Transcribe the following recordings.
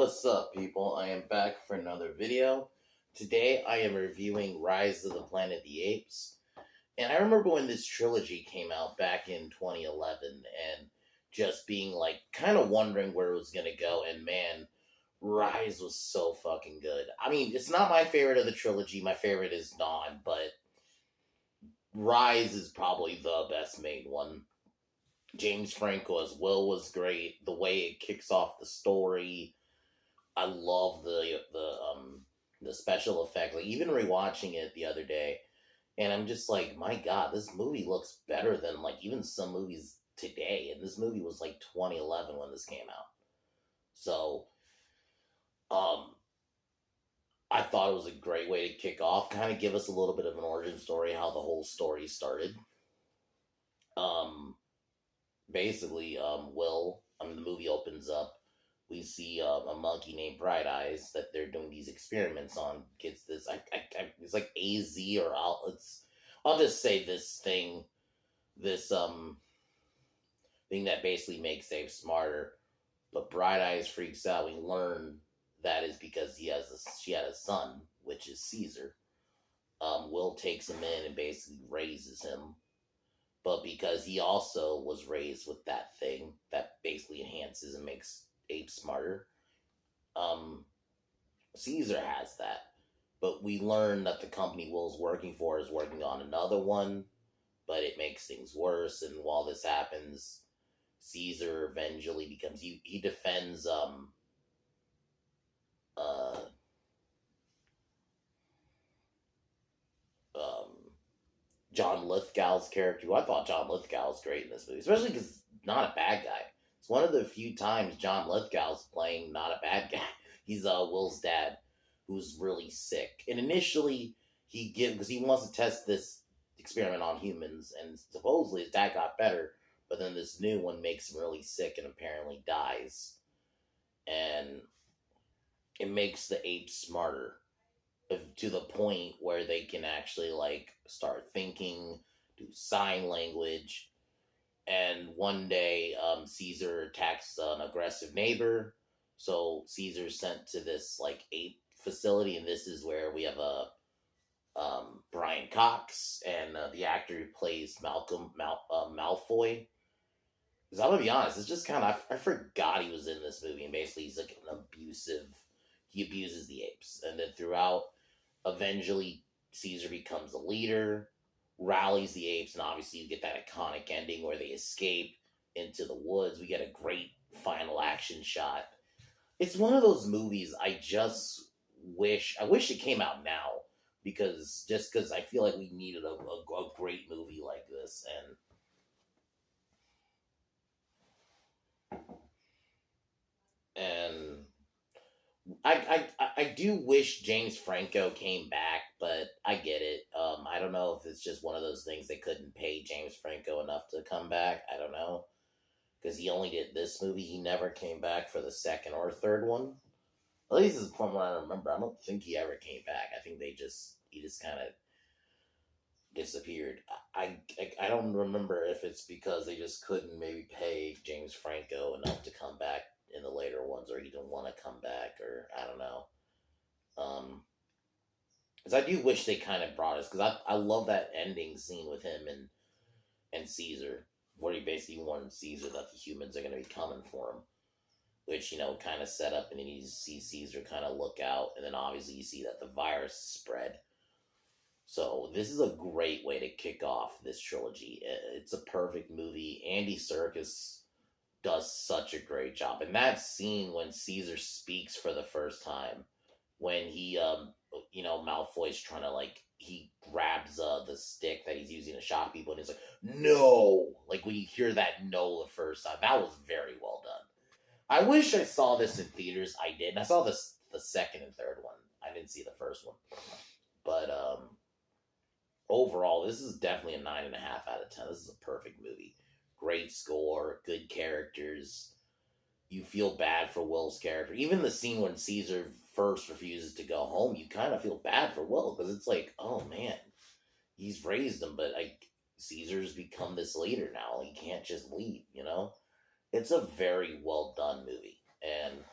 What's up, people? I am back for another video. Today I am reviewing Rise of the Planet of the Apes. And I remember when this trilogy came out back in 2011 and just being like, kind of wondering where it was going to go. And man, Rise was so fucking good. I mean, it's not my favorite of the trilogy. My favorite is Dawn, but Rise is probably the best made one. James Franco as Will was great. The way it kicks off the story, I love the special effect. Like, even rewatching it the other day, and I'm just like, my God, this movie looks better than like even some movies today. And this movie was like 2011 when this came out. So, I thought it was a great way to kick off, kind of give us a little bit of an origin story, how the whole story started. Basically, the movie opens up. We see a monkey named Bright Eyes that they're doing these experiments on. Gets this, it's like AZ or I'll just say this thing that basically makes Abe smarter. But Bright Eyes freaks out. We learn that is because she had a son, which is Caesar. Will takes him in and basically raises him. But because he also was raised with that thing that basically enhances and makes Ape smarter, Caesar has that. But we learn that the company Will's working for is working on another one, but it makes things worse. And while this happens, Caesar eventually becomes... He defends... John Lithgow's character, who I thought John Lithgow was great in this movie, especially because he's not a bad guy. It's one of the few times John Lithgow's playing not a bad guy. He's Will's dad, who's really sick. And initially, because he wants to test this experiment on humans, and supposedly his dad got better, but then this new one makes him really sick and apparently dies. And it makes the apes smarter, to the point where they can actually like start thinking, do sign language. And one day Caesar attacks an aggressive neighbor, so Caesar's sent to this like ape facility, and this is where we have Brian Cox and the actor who plays Malfoy. Because I'm gonna be honest, it's just kind of, I forgot he was in this movie, and basically he's like an he abuses the apes. And then throughout, eventually, Caesar becomes a leader, rallies the apes, and obviously you get that iconic ending where they escape into the woods. We get a great final action shot. It's one of those movies I wish it came out now, because I feel like we needed a great movie like this. And I do wish James Franco came back, but I get it. I don't know if it's just one of those things they couldn't pay James Franco enough to come back. I don't know. Because he only did this movie. He never came back for the second or third one. At least from what I remember. I don't think he ever came back. I think he just kind of disappeared. I don't remember if it's because they just couldn't maybe pay James Franco enough to come back in the later ones, or he didn't want to come back, or I don't know. Because I do wish they kind of brought us, because I love that ending scene with him and Caesar, where he basically warned Caesar that the humans are going to be coming for him, which, kind of set up, and then you see Caesar kind of look out, and then obviously you see that the virus spread. So this is a great way to kick off this trilogy. It's a perfect movie. Andy Serkis does such a great job. And that scene when Caesar speaks for the first time, when he, Malfoy's trying to, he grabs the stick that he's using to shock people, and he's like, no! Like, when you hear that no the first time, that was very well done. I wish I saw this in theaters. I did. And I saw the second and third one. I didn't see the first one. But, overall, this is definitely a 9.5 out of 10. This is a perfect movie. Great score, good characters. You feel bad for Will's character. Even the scene when Caesar first refuses to go home, you kind of feel bad for Will, because it's like, oh man, he's raised him, but Caesar's become this leader now. He can't just leave, It's a very well done movie. And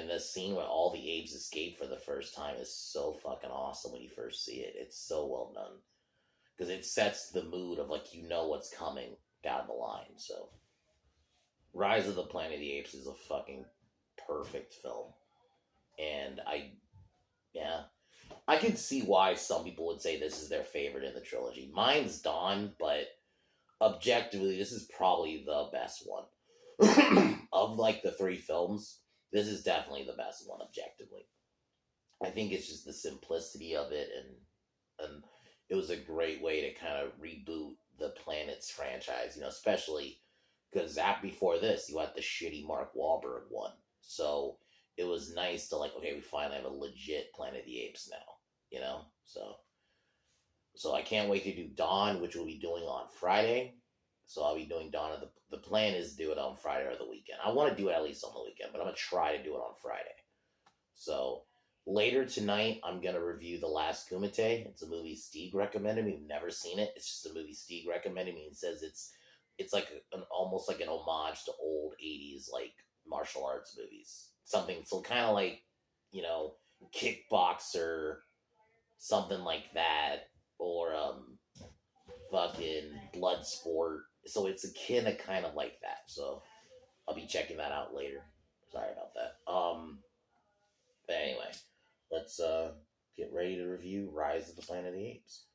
and the scene where all the apes escape for the first time is so fucking awesome when you first see it. It's so well done because it sets the mood of like you know what's coming down the line. So, Rise of the Planet of the Apes is a fucking perfect film, and yeah, I can see why some people would say this is their favorite in the trilogy. Mine's Dawn, but objectively, this is probably the best one of like the three films. This is definitely the best one objectively. I think it's just the simplicity of it, and it was a great way to kind of reboot the Planets franchise. You know, especially because before this, you had the shitty Mark Wahlberg one, so it was nice to like, okay, we finally have a legit Planet of the Apes now. You know, so I can't wait to do Dawn, which we'll be doing on Friday. So I'll be doing Dawn. The plan is to do it on Friday or the weekend. I want to do it at least on the weekend, but I'm going to try to do it on Friday. So later tonight, I'm going to review The Last Kumite. It's a movie Steve recommended me. I've never seen it. It's just a movie Steve recommended me and says it's like almost like an homage to old 80s like martial arts movies. Something so kind of like, you know, Kickboxer, something like that, or fucking Bloodsport. So it's akin to kind of like that. So I'll be checking that out later. Sorry about that. But anyway, let's get ready to review Rise of the Planet of the Apes.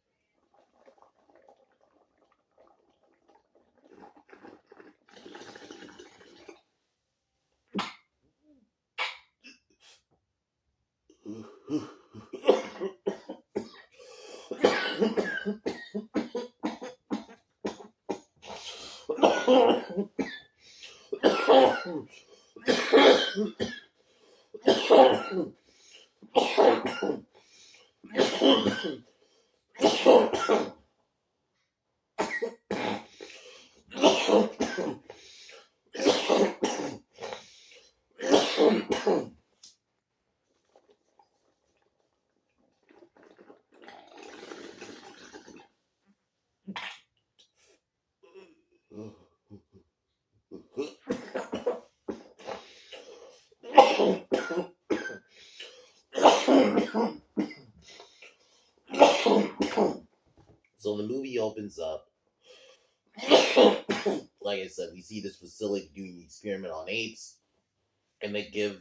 So the movie opens up. Like I said, we see this facility doing the experiment on apes, and they give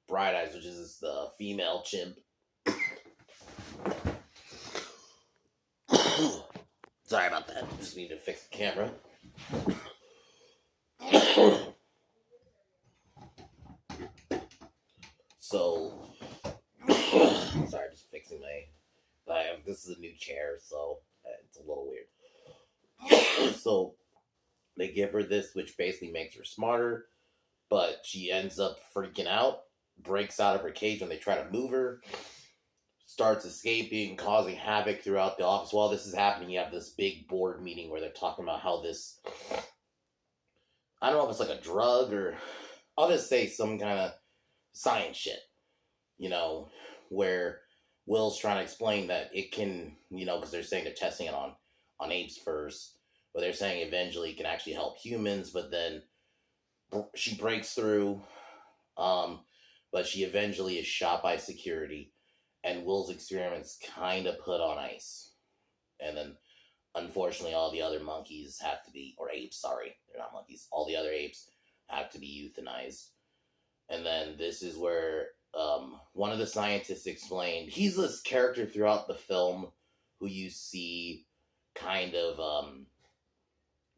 Bright Eyes, which is the female chimp. Sorry about that. Just need to fix the camera. So, sorry, just fixing this is a new chair, so it's a little weird. So, they give her this, which basically makes her smarter, but she ends up freaking out, breaks out of her cage when they try to move her, starts escaping, causing havoc throughout the office. While this is happening, you have this big board meeting where they're talking about how this, I don't know if it's like a drug or, I'll just say some kind of science shit, you know, where Will's trying to explain that it can, you know, because they're saying they're testing it on apes first, but they're saying eventually it can actually help humans, but then she breaks through, but she eventually is shot by security, and Will's experiments kind of put on ice. And then, unfortunately, all the other monkeys have to be, or apes, sorry, they're not monkeys, all the other apes have to be euthanized. And then this is where one of the scientists explained, he's this character throughout the film who you see kind of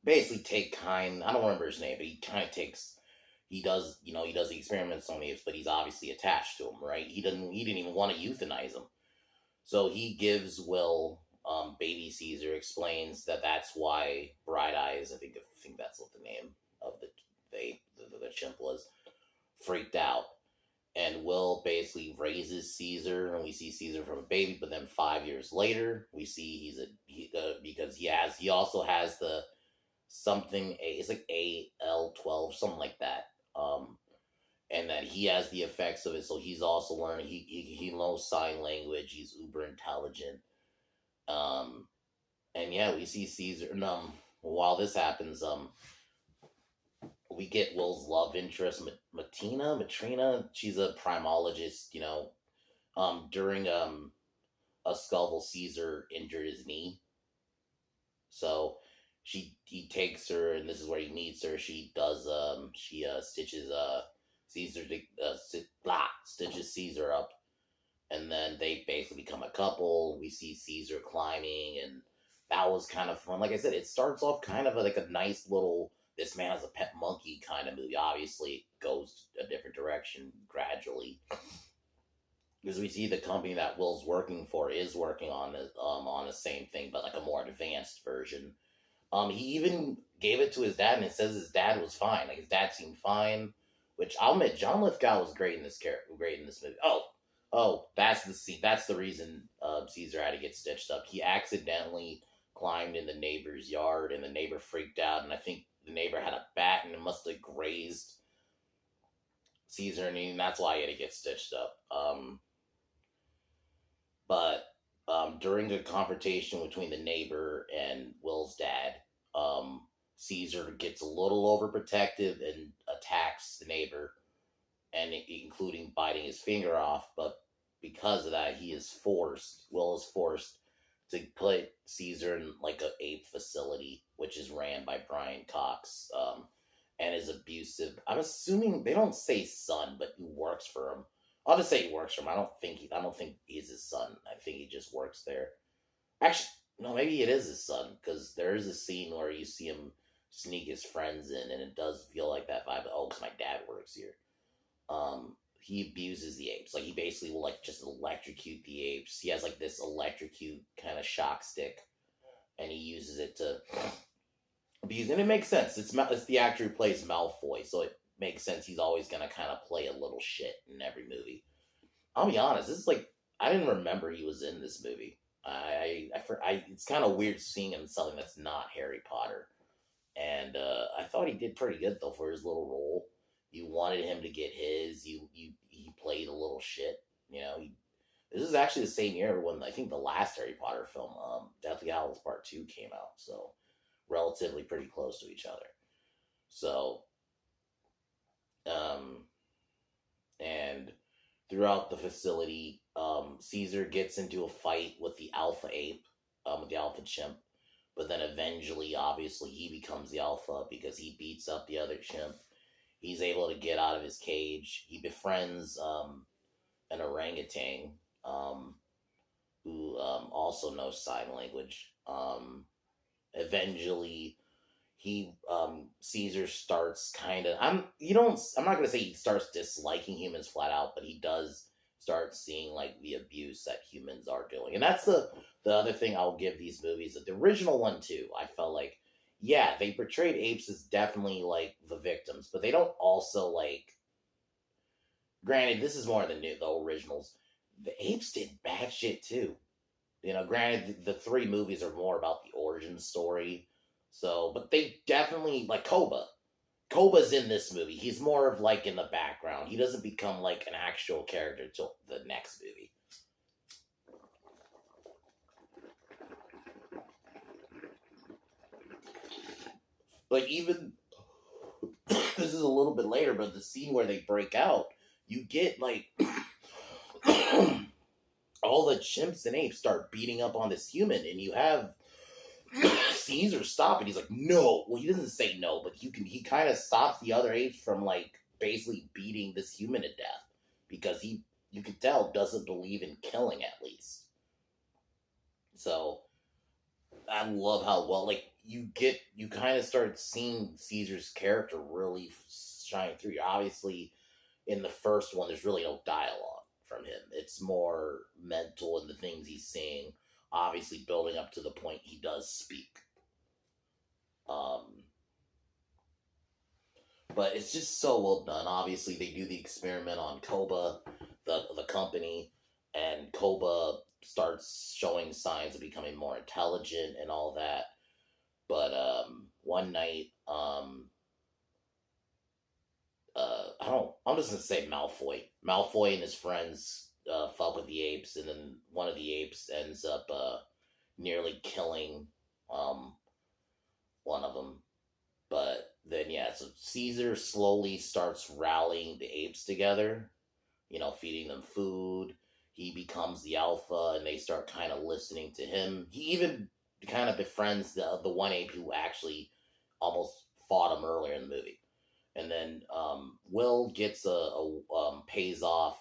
basically I don't remember his name, but he kind of he does the experiments on the apes, but he's obviously attached to him, right? He didn't even want to euthanize him. So he gives Will baby Caesar, explains that that's why Bright Eyes, I think that's what the name of the chimp was, freaked out. And Will basically raises Caesar, and we see Caesar from a baby. But then 5 years later, we see because he also has the something it's like AL12, something like that. And that he has the effects of it, so he's also learning. He knows sign language. He's uber intelligent. And yeah, we see Caesar. While this happens, we get Will's love interest, Matrina. She's a primologist. During a scuffle, Caesar injured his knee, so he takes her, and this is where he meets her. She stitches Caesar stitches Caesar up, and then they basically become a couple. We see Caesar climbing, and that was kind of fun. Like I said, it starts off kind of like a nice little this man has a pet monkey kind of movie. Obviously, it goes a different direction gradually because we see the company that Will's working for is working on the same thing, but like a more advanced version. He even gave it to his dad, and it says his dad was fine. Like his dad seemed fine, which I'll admit, John Lithgow was great in this movie. That's the scene. That's the reason Caesar had to get stitched up. He accidentally climbed in the neighbor's yard, and the neighbor freaked out, and I think the neighbor had a bat, and it must have grazed Caesar, and that's why he had to get stitched up. But during the confrontation between the neighbor and Will's dad, Caesar gets a little overprotective and attacks the neighbor, and including biting his finger off. But because of that, Will is forced to put Caesar in like an ape facility, which is ran by Brian Cox, and is abusive. I'm assuming they don't say son, but he works for him. I'll just say he works for him. I don't think he's his son. I think he just works there. Actually, no, maybe it is his son, because there is a scene where you see him sneak his friends in, and it does feel like that vibe. Because my dad works here. He abuses the apes. Like, he basically will, like, just electrocute the apes. He has, like, this electrocute kind of shock stick, and he uses it to abuse. And it makes sense. It's the actor who plays Malfoy, so it makes sense. He's always going to kind of play a little shit in every movie. I'll be honest, this is like, I didn't remember he was in this movie. It's kind of weird seeing him in something that's not Harry Potter. And I thought he did pretty good, though, for his little role. You wanted him to get his. He played a little shit. This is actually the same year when I think the last Harry Potter film, Deathly Hallows Part 2, came out. So, relatively pretty close to each other. So, and throughout the facility, Caesar gets into a fight with the alpha ape, with the alpha chimp. But then eventually, obviously, he becomes the alpha because he beats up the other chimp. He's able to get out of his cage. He befriends an orangutan who also knows sign language. Eventually, Caesar starts kind of. I'm not gonna say he starts disliking humans flat out, but he does start seeing like the abuse that humans are doing, and that's the other thing I'll give these movies. The original one too, I felt like. Yeah, they portrayed apes as definitely, like, the victims, but they don't also, like... Granted, this is more than the originals. The apes did bad shit, too. Granted, the three movies are more about the origin story, but they definitely... Like, Koba. Koba's in this movie. He's more of, like, in the background. He doesn't become, like, an actual character until the next movie. Like, even, this is a little bit later, but the scene where they break out, you get, like, all the chimps and apes start beating up on this human, and you have Caesar stop, and he's like, no. Well, he doesn't say no, but he kind of stops the other apes from, like, basically beating this human to death, because you could tell, doesn't believe in killing, at least. So, I love how well, like, you kind of start seeing Caesar's character really shine through. Obviously, in the first one, there's really no dialogue from him. It's more mental in the things he's saying, obviously building up to the point he does speak. But it's just so well done. Obviously, they do the experiment on Koba, the company, and Koba starts showing signs of becoming more intelligent and all that. But one night, I'm just gonna say Malfoy. Malfoy and his friends fuck with the apes, and then one of the apes ends up nearly killing one of them. But then yeah, so Caesar slowly starts rallying the apes together, feeding them food. He becomes the alpha, and they start kind of listening to him. He even kind of befriends the one ape who actually almost fought him earlier in the movie. And then Will gets pays off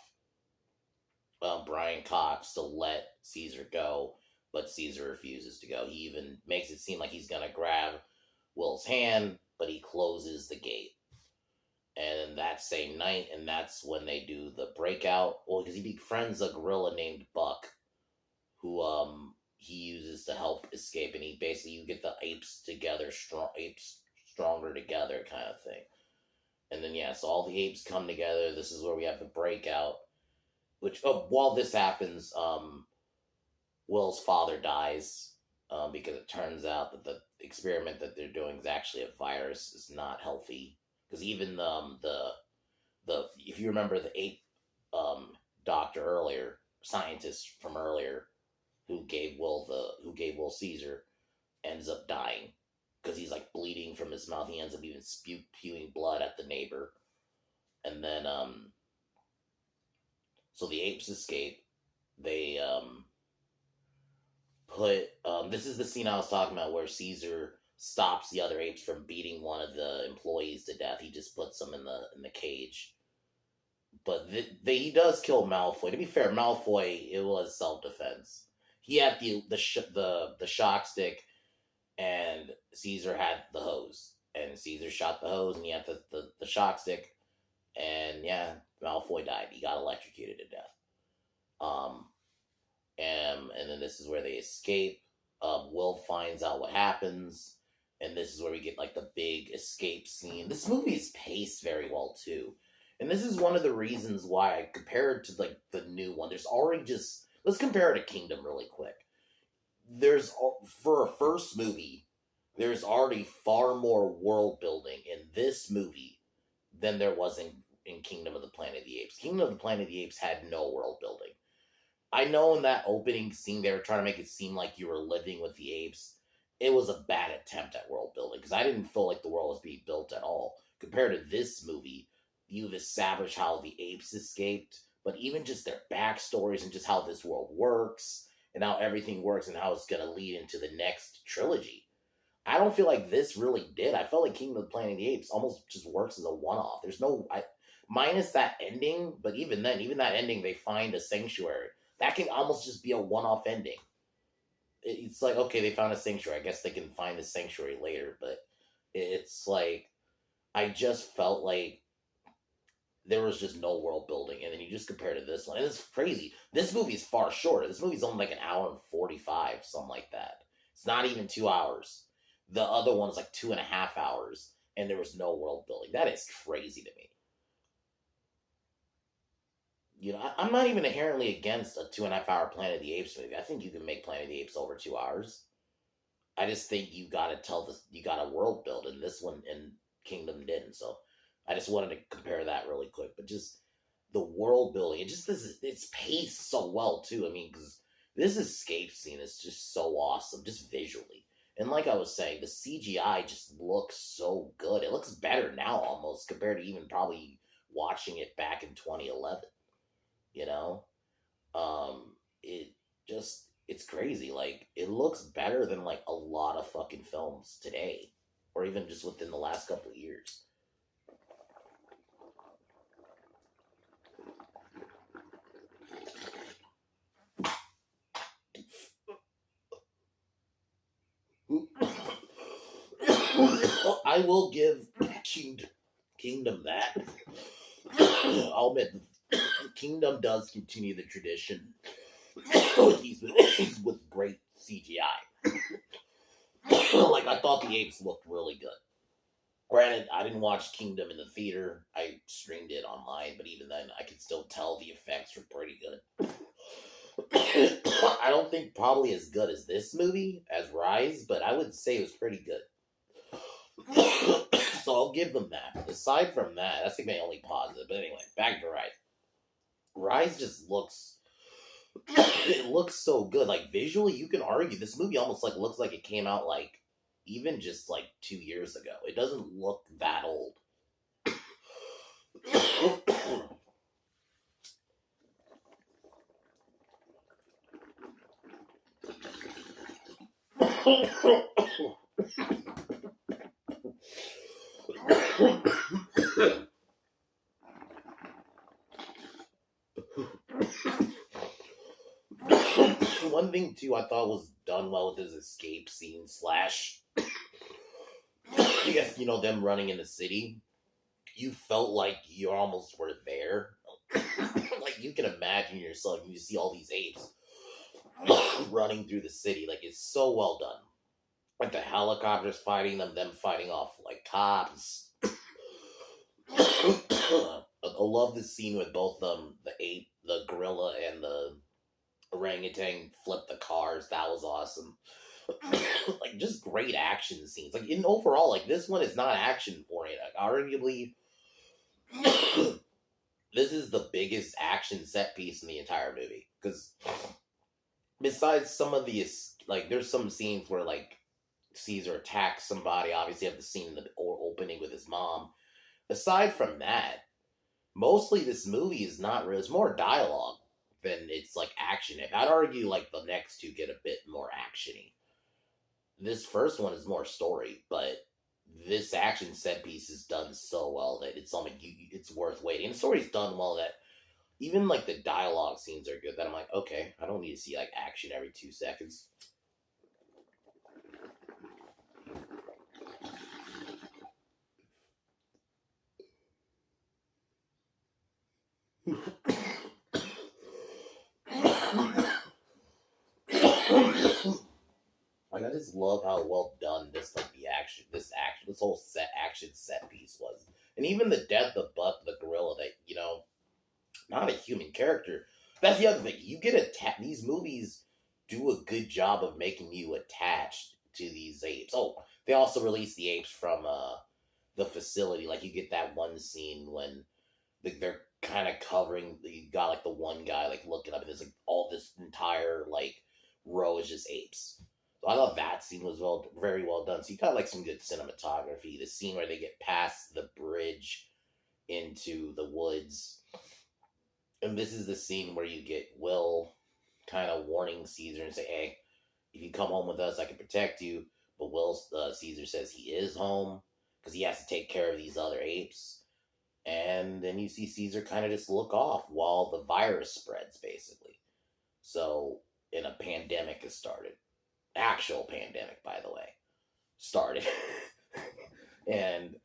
Brian Cox to let Caesar go, but Caesar refuses to go. He even makes it seem like he's gonna grab Will's hand, but he closes the gate. And that same night, and that's when they do the breakout. Well, because he befriends a gorilla named Buck, who he uses to help escape, and he basically you get the apes together, apes stronger together, kind of thing. And then yeah, so all the apes come together. This is where we have the breakout. Which while this happens, Will's father dies because it turns out that the experiment that they're doing is actually a virus. It's not healthy. Because even the if you remember the ape doctor earlier, scientist from earlier, who gave Will Caesar, ends up dying because he's like bleeding from his mouth. He ends up even spewing blood at the neighbor, and then so the apes escape. They put this is the scene I was talking about where Caesar stops the other apes from beating one of the employees to death. He just puts them in the cage. But he does kill Malfoy. To be fair, Malfoy, it was self-defense. He had the shock stick, and Caesar had the hose. And Caesar shot the hose, and he had the shock stick. And yeah, Malfoy died. He got electrocuted to death. And then this is where they escape. Will finds out what happens. And this is where we get like the big escape scene. This movie is paced very well too. And this is one of the reasons why I compare it to like the new one. There's already let's compare it to Kingdom really quick. For a first movie, there's already far more world building in this movie than there was in Kingdom of the Planet of the Apes. Kingdom of the Planet of the Apes had no world building. I know in that opening scene they were trying to make it seem like you were living with the apes. It was a bad attempt at world building because I didn't feel like the world was being built at all. Compared to this movie, you've established how the apes escaped, but even just their backstories and just how this world works and how everything works and how it's going to lead into the next trilogy. I don't feel like this really did. I felt like Kingdom of the Planet of the Apes almost just works as a one-off. There's minus that ending, but even then, even that ending, they find a sanctuary. That can almost just be a one-off ending. It's like, okay, they found a sanctuary. I guess they can find the sanctuary later, but it's like, I just felt like there was just no world building, and then you just compare to this one, and it's crazy. This movie is far shorter. This movie's only like an hour and 45, something like that. It's not even 2 hours. The other one is like 2.5 hours, and there was no world building. That is crazy to me. I'm not even inherently against a 2.5 hour Planet of the Apes movie. I think you can make Planet of the Apes over 2 hours. I just think you gotta you gotta world build, and this one in Kingdom didn't. So I just wanted to compare that really quick. But just the world building, it's paced so well too. I mean, because this escape scene is just so awesome, just visually. And like I was saying, the CGI just looks so good. It looks better now almost compared to even probably watching it back in 2011. It's crazy. Like, it looks better than like a lot of fucking films today, or even just within the last couple of years. I will give Kingdom that. I'll admit, Kingdom does continue the tradition with great CGI. Like, I thought the apes looked really good. Granted, I didn't watch Kingdom in the theater. I streamed it online, but even then, I could still tell the effects were pretty good. I don't think probably as good as this movie, as Rise, but I would say it was pretty good. So I'll give them that. Aside from that, that's like my only positive. But anyway, back to Rise. Rise just looks... it looks so good. Like, visually, you can argue this movie almost like looks like it came out like even just like 2 years ago. It doesn't look that old. One thing too I thought was done well with his escape scene slash I guess them running in the city. You felt like you almost were there. Like you can imagine yourself. You see all these apes running through the city. Like it's so well done. Like the helicopters fighting them fighting off like cops. I love the scene with both the ape, the gorilla, and the orangutan flip the cars. That was awesome. Like just great action scenes. Like in overall, like this one is not action oriented. Like, arguably, this is the biggest action set piece in the entire movie. Because besides some of these, like there's some scenes where like Caesar attacks somebody. Obviously, you have the scene in the opening with his mom. Aside from that, mostly this movie is not real. It's more dialogue than it's like action. I'd argue like the next two get a bit more actiony. This first one is more story, but this action set piece is done so well that it's something it's worth waiting. And the story's done well that even like the dialogue scenes are good. That I'm like, okay, I don't need to see like action every 2 seconds. Like I just love how well done this whole action set piece was, and even the death of Buck the gorilla, that not a human character. That's the other thing. You get these movies do a good job of making you attached to these apes. Oh, they also released the apes from the facility. Like you get that one scene when they're kind of covering. You got like the one guy like looking up, and there's like all this entire like row is just apes. So I thought that scene was very well done. So you got like some good cinematography. The scene where they get past the bridge into the woods, and this is the scene where you get Will kind of warning Caesar and say, "Hey, if you come home with us, I can protect you." But Caesar says he is home because he has to take care of these other apes. And then you see Caesar kind of just look off while the virus spreads, basically. So, and a pandemic has started. Actual pandemic, by the way, started. And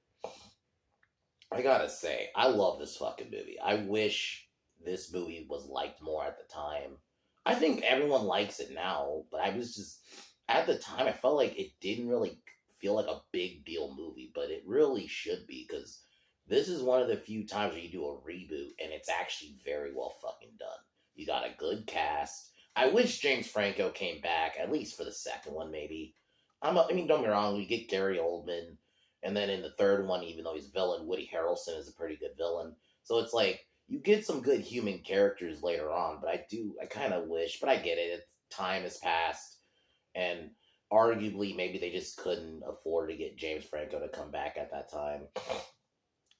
I gotta say, I love this fucking movie. I wish this movie was liked more at the time. I think everyone likes it now, but I was just, at the time, I felt like it didn't really feel like a big deal movie, but it really should be, because this is one of the few times where you do a reboot, and it's actually very well fucking done. You got a good cast. I wish James Franco came back, at least for the second one, maybe. I mean, don't get me wrong, we get Gary Oldman, and then in the third one, even though he's villain, Woody Harrelson is a pretty good villain. So it's like, you get some good human characters later on, but I kind of wish, but I get it. Time has passed, and arguably, maybe they just couldn't afford to get James Franco to come back at that time.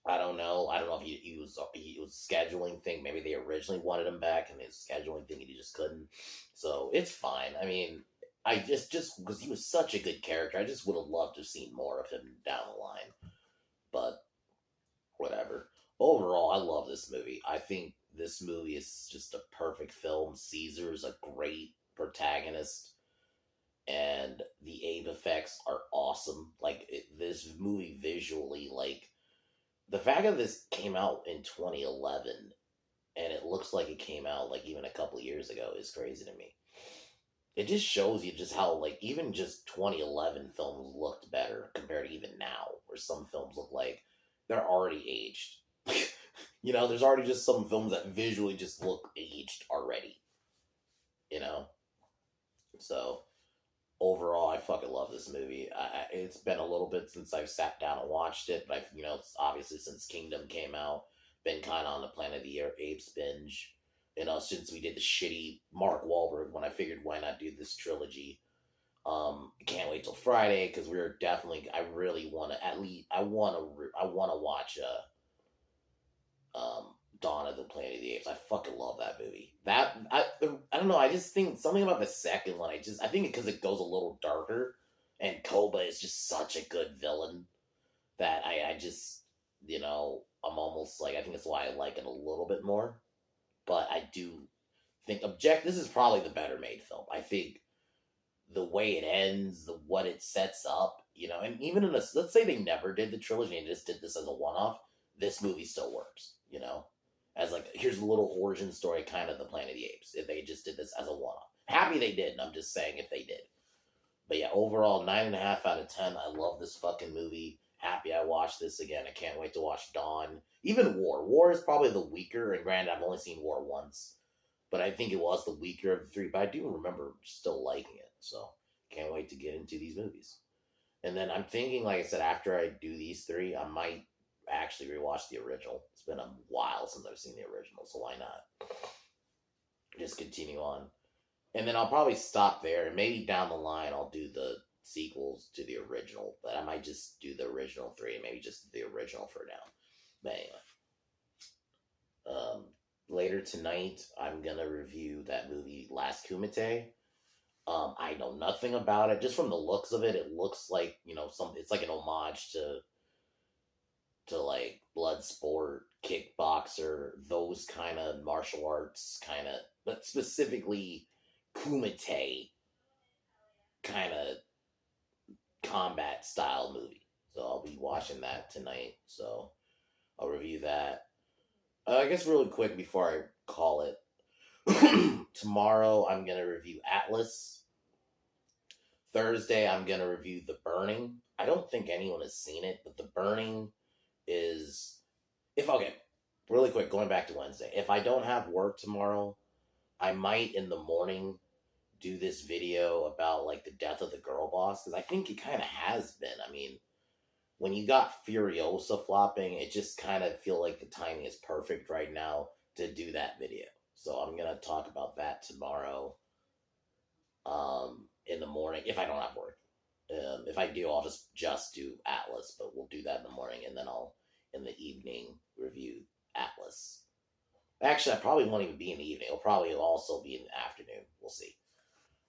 I don't know. I don't know if he was a scheduling thing. Maybe they originally wanted him back, and his scheduling thing, he just couldn't. So it's fine. I mean, I just because he was such a good character, I just would have loved to have seen more of him down the line. But whatever. Overall, I love this movie. I think this movie is just a perfect film. Caesar's a great protagonist, and the ape effects are awesome. Like this movie visually, like. The fact that this came out in 2011 and it looks like it came out like even a couple of years ago is crazy to me. It just shows you just how like even just 2011 films looked better compared to even now, where some films look like they're already aged. There's already just some films that visually just look aged already. So overall, I fucking love this movie. It's been a little bit since I've sat down and watched it, but it's obviously since Kingdom came out, been kind of on the Planet of the Apes binge. Since we did the shitty Mark Wahlberg one, I figured why not do this trilogy. Can't wait till Friday because we're definitely. I really want to at least. I want to watch Dawn of the Planet of the Apes. I fucking love that movie. I don't know. I just think something about the second one. I think because it goes a little darker, and Koba is just such a good villain that I just I'm almost like I think that's why I like it a little bit more. But I do think this is probably the better made film. I think the way it ends, what it sets up, and even in this, let's say they never did the trilogy and just did this as a one off, this movie still works, as like here's a little origin story, kind of the Planet of the Apes. If they just did this as a one off, happy they did. And I'm just saying if they did, but yeah, overall 9.5 out of 10. I love this fucking movie. Happy I watched this again. I can't wait to watch Dawn. Even War. War is probably the weaker, and granted, I've only seen War once, but I think it was the weaker of the three. But I do remember still liking it, so can't wait to get into these movies. And then I'm thinking, like I said, after I do these three, I might actually rewatch the original. It's been a while since I've seen the original, so why not? Just continue on. And then I'll probably stop there, and maybe down the line I'll do the sequels to the original, but I might just do the original three, and maybe just the original for now. But anyway, later tonight I'm gonna review that movie Last Kumite. I know nothing about it. Just from the looks of it, it looks like it's like an homage to like Bloodsport, Kickboxer, those kind of martial arts kind of, but specifically Kumite kind of combat style movie. So I'll be watching that tonight. So I'll review that. I guess really quick before I call it. Tomorrow I'm going to review Atlas. Thursday I'm going to review The Burning. I don't think anyone has seen it, but The Burning is... really quick, going back to Wednesday. If I don't have work tomorrow, I might in the morning do this video about like the death of the girl boss, because I think it kind of has been. I mean, when you got Furiosa flopping, it just kind of feel like the timing is perfect right now to do that video. So I'm gonna talk about that tomorrow, in the morning if I don't have work. If I do, I'll just do Atlas, but we'll do that in the morning, and then I'll in the evening review Atlas. Actually, I probably won't even be in the evening. It'll probably also be in the afternoon. We'll see.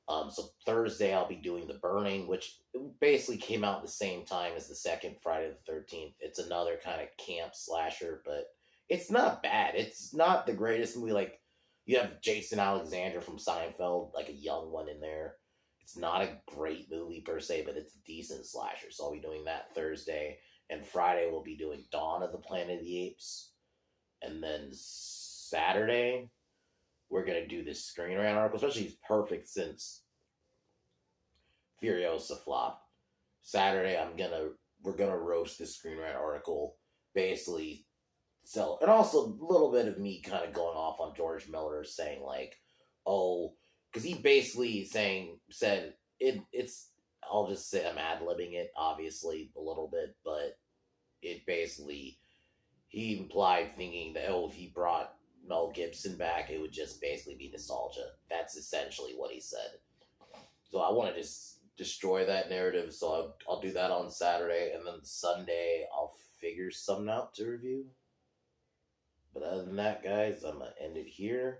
So Thursday I'll be doing The Burning, which basically came out at the same time as the second Friday the 13th. It's another kind of camp slasher, but it's not bad. It's not the greatest movie. Like, you have Jason Alexander from Seinfeld, like a young one in there. It's not a great movie per se, but it's a decent slasher. So I'll be doing that Thursday. And Friday we'll be doing Dawn of the Planet of the Apes. And then Saturday we're going to do this Screen Rant article, especially it's perfect since Furiosa flopped. Saturday, we're going to roast this Screen Rant article, basically sell, and also a little bit of me kind of going off on George Miller saying like, oh, because he basically said it's, I'll just say I'm ad-libbing it, obviously, a little bit, but it basically, he implied thinking that, oh, if he brought Mel Gibson back, it would just basically be nostalgia. That's essentially what he said. So I want to just destroy that narrative, so I'll do that on Saturday, and then Sunday I'll figure something out to review. But other than that, guys, I'm going to end it here.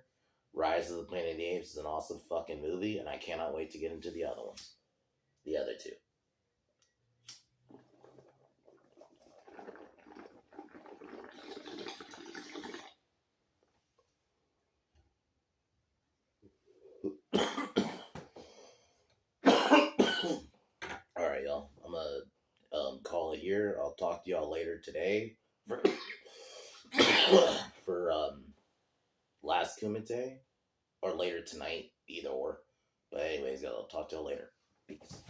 Rise of the Planet of the Apes is an awesome fucking movie, and I cannot wait to get into the other ones. The other two. Alright, y'all. I'm gonna call it here. I'll talk to y'all later today for Last Kumite, or later tonight, either or. But anyways, I'll talk to y'all later. Peace.